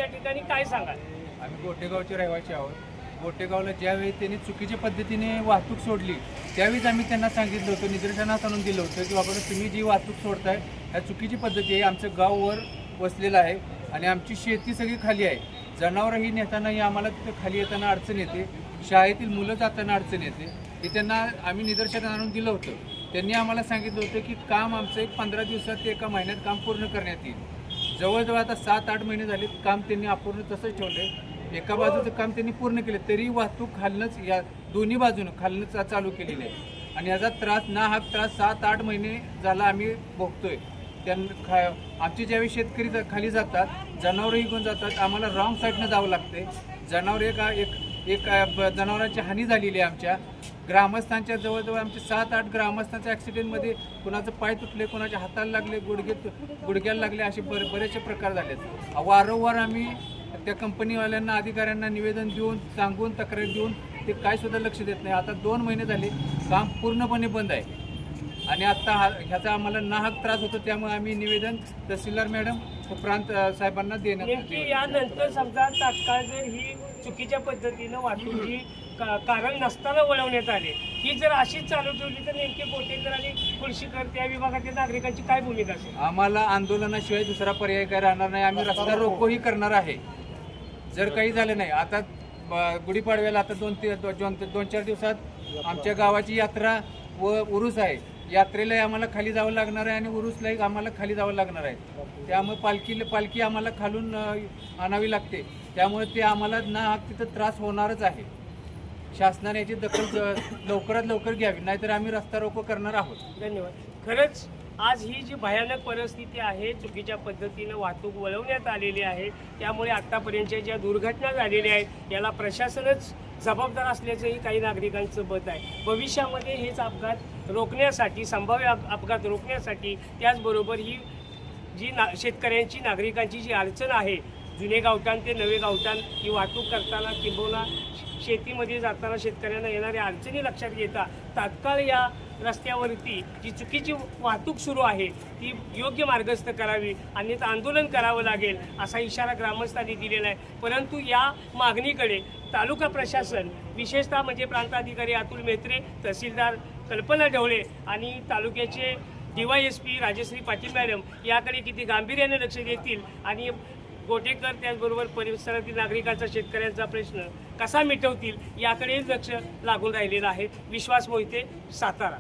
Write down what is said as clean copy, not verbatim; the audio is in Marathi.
त्या ठिकाणी काय सांगाल? आम्ही गोटेगावचे रहिवासी आहोत. गोटेगावला ज्यावेळी त्यांनी चुकीच्या पद्धतीने वाहतूक सोडली त्यावेळीच आम्ही त्यांना सांगितलं होतं, निदर्शनास आणून दिलं होतं की बाबा तुम्ही जी वाहतूक सोडताय ह्या चुकीची पद्धती आहे. आमचं गाव वर वसलेलं आहे आणि आमची शेती सगळी खाली आहे. जनावरही नेतानाही आम्हाला तिथं खाली येताना अडचण येते, शाळेतील मुलं जाताना अडचण येते. हे त्यांना आम्ही निदर्शनास आणून दिलं होतं. त्यांनी आम्हाला सांगितलं होतं की काम आमचं एक 15 दिवसात ते एका महिन्यात काम पूर्ण करण्यात येईल. जवळजवळ आता 7-8 महिने झाले काम त्यांनी अपूर्ण तसंच ठेवलं. एका बाजूचं काम त्यांनी पूर्ण केलं तरी वाहतूक खालनंच या दोन्ही बाजूनं खालनंच चालू केलेली आहे आणि याचा त्रास नाहक त्रास 7-8 महिने झाला आम्ही भोगतोय. त्यांना आमचे ज्यावेळी शेतकरी खाली जातात, जनावरही घेऊन जातात, आम्हाला रॉंग साईडनं जावं लागते. जनावर एक जनावरांची हानी झालेली आहे. आमच्या ग्रामस्थांच्या जवळजवळ आमचे 7-8 ग्रामस्थांच्या ॲक्सिडेंटमध्ये कुणाचं पाय तुटले, कुणाच्या हाताला लागले, गुडघ्याला लागले, असे बरेचसे प्रकार झाले. वारंवार आम्ही त्या कंपनीवाल्यांना अधिकाऱ्यांना निवेदन देऊन सांगून तक्रार देऊन ते काय सुद्धा लक्ष देत नाही. आता 2 महिने झाले काम पूर्णपणे बंद आहे आणि आता ह्याचा आम्हाला नाहक त्रास होतो. त्यामुळे आम्ही निवेदन तहसीलदार मॅडम प्रांत साहेबांना देण्यात नेमकी यानंतर समजा तात्काळ जर ही चुकीच्या पद्धतीनं वाहतूक ही कारण नसताना वळवण्यात आले, ही जर अशीच चालू ठेवली तर नेमके गोटेकर आणि कुळशीकर त्या विभागातील नागरिकांची काय भूमिका असेल? आम्हाला आंदोलनाशिवाय दुसरा पर्याय काय राहणार नाही. आम्ही रस्ता रोकोही करणार आहे जर काही झालं नाही. आता गुढीपाडव्याला आता 2-4 दिवसात आमच्या गावाची यात्रा व उरूस आहे. यात्रेलाही आम्हाला खाली जावं लागणार आहे आणि उरूसलाही आम्हाला खाली जावं लागणार आहे. त्यामुळे पालखी आम्हाला खालून आणावी लागते. त्यामुळे ते आम्हाला ना तिथं त्रास होणारच आहे. शासनाने याची दखल लवकरात लवकर घ्यावी, नाहीतर आम्ही रस्ता रोको करणार आहोत. धन्यवाद. खरंच आज ही जी भयानक परिस्थिती आहे, चुकीच्या पद्धतीनं वाहतूक वळवण्यात आलेली आहे, त्यामुळे आत्तापर्यंतच्या ज्या दुर्घटना झालेल्या आहेत याला प्रशासनच जबाबदार असल्याचंही काही नागरिकांचं मत आहे. भविष्यामध्ये हेच अपघात रोखण्यासाठी, संभाव्य अपघात रोखण्यासाठी, त्याचबरोबर ही जी शेतकऱ्यांची नागरिकांची जी अडचण आहे, जुने गावठाण ते नवे गावठाण ही वाहतूक करताना किंबहुना शेतीमध्ये जाताना शेतकऱ्यांना येणाऱ्या अडचणी लक्षात घेता तात्काळ या रस्त्यावरती जी चुकीची वाहतूक सुरू आहे ती योग्य मार्गस्थ करावी, अन्यथा आंदोलन करावं लागेल असा इशारा ग्रामस्थांनी दिलेला आहे. परंतु या मागणीकडे तालुका प्रशासन, विशेषतः म्हणजे प्रांताधिकारी अतुल मेत्रे, तहसीलदार कल्पना ढवळे आणि तालुक्याचे DYSP राजश्री पाटील मॅडम याकडे किती गांभीर्याने लक्ष देतील आणि गोटेकर त्याचबरोबर परिसरातील नागरिकांचा, शेतकऱ्यांचा प्रश्न कसा मिटवतील याकडे लक्ष लागून राहिलेलं आहे. विश्वास मोहिते, सातारा.